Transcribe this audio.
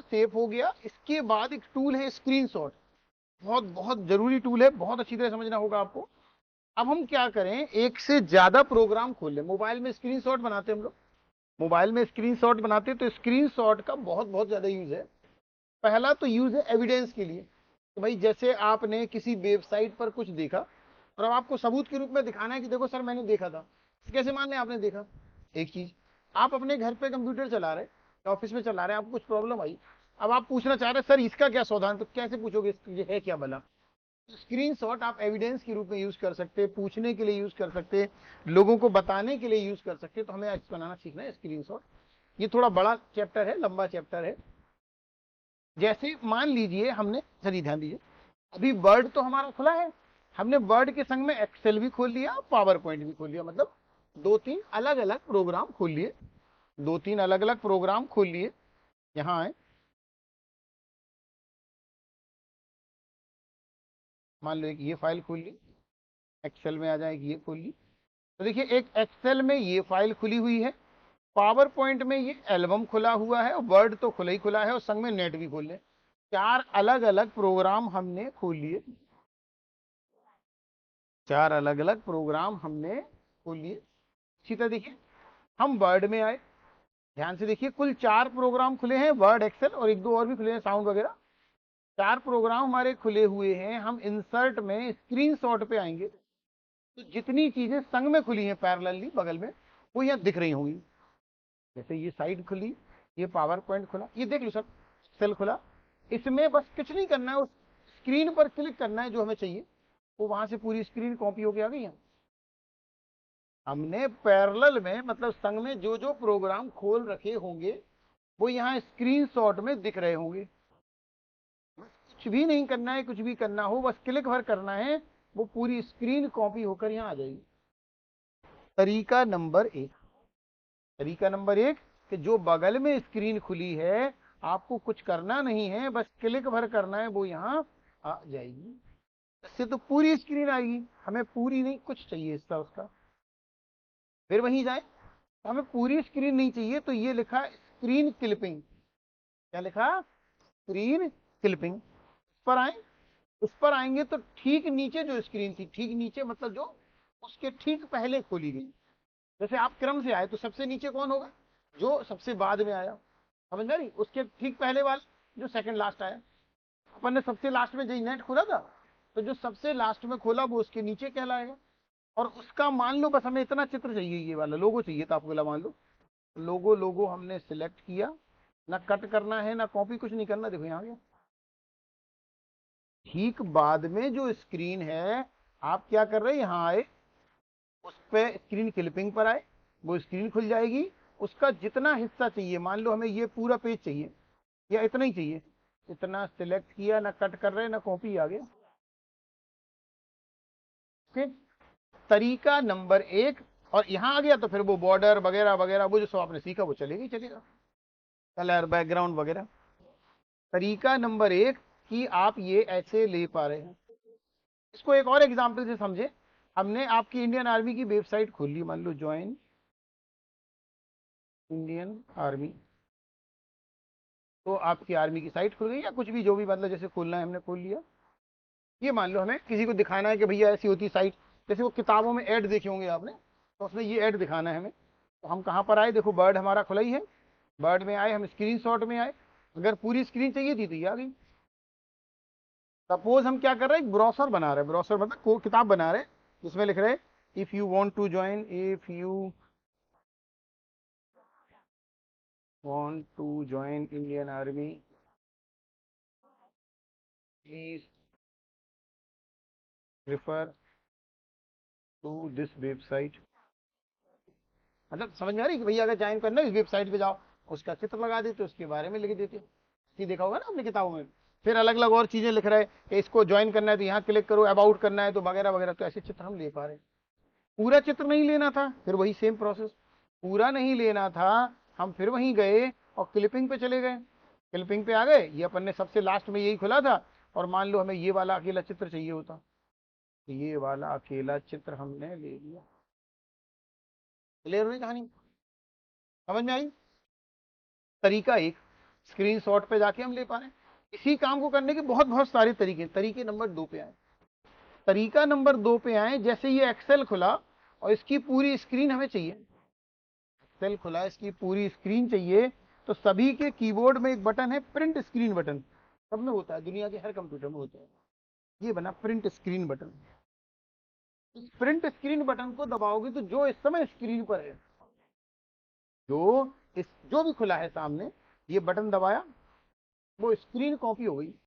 Save हो गया। इसके बाद एक टूल है स्क्रीनशॉट, बहुत बहुत जरूरी टूल है, बहुत अच्छी तरह समझना होगा आपको। अब हम क्या करें, एक से ज्यादा प्रोग्राम खोल लें। मोबाइल में स्क्रीनशॉट बनाते हैं हम लोग, मोबाइल में स्क्रीनशॉट बनाते हैं, तो स्क्रीनशॉट का बहुत बहुत ज्यादा यूज है। पहला तो यूज है एविडेंस के लिए, तो भाई जैसे आपने किसी वेबसाइट पर कुछ देखा और अब आपको सबूत के रूप में दिखाना है कि देखो सर मैंने देखा था, कैसे मान लें आपने देखा। एक चीज, आप अपने घर पे कंप्यूटर चला रहे, ऑफिस में चला रहे, आपको कुछ प्रॉब्लम आई, अब आप पूछना चाह रहे सर इसका क्या समाधान, तो कैसे पूछोगे ये है क्या भला। स्क्रीनशॉट आप एविडेंस के रूप में यूज कर सकते हैं, पूछने के लिए यूज कर सकते हैं, लोगों को बताने के लिए यूज कर सकते हैं। तो हमें बनाना सीखना है स्क्रीनशॉट। ये थोड़ा बड़ा चैप्टर है, लंबा चैप्टर है। जैसे मान लीजिए हमने, चलिए ध्यान दीजिए, अभी वर्ड तो हमारा खुला है, हमने वर्ड के संग में एक्सेल भी खोल लिया, पावर पॉइंट भी खोल लिया, मतलब दो तीन अलग अलग प्रोग्राम खोल लिए, दो तीन अलग अलग प्रोग्राम खोल लिए। यहां है, मान लो एक ये फाइल खोल ली, एक्सेल में आ जाएगी ये खोल ली, तो देखिए एक एक्सेल में ये फाइल खुली हुई है, पावर पॉइंट में ये एल्बम खुला हुआ है, और वर्ड तो खुला ही खुला है, और संग में नेट भी खोल ले। चार अलग अलग प्रोग्राम हमने खोल लिए, चार अलग अलग प्रोग्राम हमने खोल लिए। इसी तरह देखिए हम वर्ड में आए, ध्यान से देखिए कुल चार प्रोग्राम खुले हैं, वर्ड एक्सेल और एक दो और भी खुले हैं, साउंड वगैरह। चार प्रोग्राम हमारे खुले हुए हैं, हम इंसर्ट में स्क्रीनशॉट पे आएंगे, तो जितनी चीजें संग में खुली हैं पैरेलली बगल में, वो यहाँ दिख रही होंगी। जैसे ये साइड खुली, ये पावर पॉइंट खुला, ये देख लो सर सेल खुला, इसमें बस कुछ नहीं करना है, उस स्क्रीन पर क्लिक करना है जो हमें चाहिए, वो वहां से पूरी स्क्रीन कॉपी होके आ गई है। हमने पैरेलल में, मतलब संग में जो जो प्रोग्राम खोल रखे होंगे वो यहाँ स्क्रीनशॉट में दिख रहे होंगे। कुछ भी नहीं करना है, कुछ भी करना हो बस क्लिक भर करना है, वो पूरी स्क्रीन कॉपी होकर यहाँ आ जाएगी। तरीका नंबर एक, तरीका नंबर एक, कि जो बगल में स्क्रीन खुली है आपको कुछ करना नहीं है, बस क्लिक भर करना है, वो यहाँ आ जाएगी। इससे तो पूरी स्क्रीन आएगी, हमें पूरी नहीं, कुछ चाहिए हिस्सा उसका। फिर वहीं जाए, हमें पूरी स्क्रीन नहीं चाहिए, तो ये लिखा स्क्रीन क्लिपिंग, क्या लिखा, स्क्रीन क्लिपिंग। उस पर आए, उस पर आएंगे तो ठीक नीचे जो स्क्रीन थी, ठीक नीचे मतलब जो उसके ठीक पहले खोली गई, जैसे आप क्रम से आए तो सबसे नीचे कौन होगा, जो सबसे बाद में आया, समझ गई, उसके ठीक पहले वाला जो सेकंड लास्ट आया। अपन ने सबसे लास्ट में जो नेट खोला था, तो जो सबसे लास्ट में खोला वो उसके नीचे कहलाएगा। और उसका मान लो बस हमें इतना चित्र चाहिए, ये वाला लोगो चाहिए था आपको, मान लो लोगो, लोगो हमने सिलेक्ट किया, ना कट करना है ना कॉपी, कुछ नहीं करना, देखो यहाँ गया। ठीक बाद में जो स्क्रीन है, आप क्या कर रहे हैं, यहाँ आए, उस पे स्क्रीन क्लिपिंग पर आए, वो स्क्रीन खुल जाएगी। उसका जितना हिस्सा चाहिए, मान लो हमें ये पूरा पेज चाहिए या इतना ही चाहिए, इतना सिलेक्ट किया, ना कट कर रहे ना कॉपी, आ गया। ओके, तरीका नंबर एक, और यहां आ गया तो फिर वो बॉर्डर वगैरह वगैरह वो जो सब आपने सीखा वो चलेगा ही चलेगा, कलर बैकग्राउंड वगैरह। तरीका नंबर एक कि आप ये ऐसे ले पा रहे हैं। इसको एक और एग्जांपल से समझे, हमने आपकी इंडियन आर्मी की वेबसाइट खोल ली, मान लो ज्वाइन इंडियन आर्मी, तो आपकी आर्मी की साइट खुल गई, या कुछ भी जो भी मतलब जैसे खोलना है हमने खोल लिया। ये मान लो हमें किसी को दिखाना है कि भैया ऐसी होती साइट, जैसे वो किताबों में ऐड देखे होंगे आपने, तो उसमें ये ऐड दिखाना है हमें। तो हम कहाँ पर आए, देखो बर्ड हमारा खुला ही है, बर्ड में आए, हम स्क्रीनशॉट में आए, अगर पूरी स्क्रीन चाहिए थी तो ये आ गई। सपोज हम क्या कर रहे हैं, एक ब्रोशर बना रहे हैं, ब्रोशर मतलब को किताब बना रहे हैं, जिसमें लिख रहे हैं if you want to join, if you want to join Indian Army please refer to this website. मतलब समझ में आ रही कि भैया अगर ज्वाइन करना है इस वेबसाइट पे जाओ, उसका चित्र लगा देते, उसके बारे में लिख देते, ये देखा होगा ना अपनी किताबों में। फिर अलग अलग और चीजें लिख रहे हैं कि इसको ज्वाइन करना है तो यहाँ क्लिक करो, अबाउट करना है तो वगैरह वगैरह, तो ऐसे चित्र हम ले पा रहे हैं। पूरा चित्र नहीं लेना था, फिर वही सेम प्रोसेस, पूरा नहीं लेना था, हम फिर वहीं गए और क्लिपिंग पे चले गए, क्लिपिंग पे आ गए, ये अपन ने सबसे लास्ट में यही खुला था, और मान लो हमें ये वाला अकेला चित्र चाहिए होता, तो ये वाला अकेला चित्र हमने ले लिया। क्लियर हुई कहानी, समझ में आई। तरीका एक, स्क्रीनशॉट पे जाके हम ले पा रहे हैं। इसी काम को करने के बहुत बहुत सारे तरीके। तरीके नंबर 2 पे आए। तरीका नंबर 2 पे आए, जैसे ये एक्सेल खुला और इसकी पूरी स्क्रीन हमें चाहिए। एक्सेल खुला, इसकी पूरी स्क्रीन चाहिए, तो सभी के कीबोर्ड में एक बटन है प्रिंट स्क्रीन बटन, सब में होता है, दुनिया के हर कंप्यूटर में होता है। ये बना प्रिंट स्क्रीन बटन। इस प्रिंट स्क्रीन बटन को दबाओगे तो जो इस समय स्क्रीन पर है, जो भी खुला है सामने, ये बटन दबाया, वो स्क्रीन कॉपी हो गई।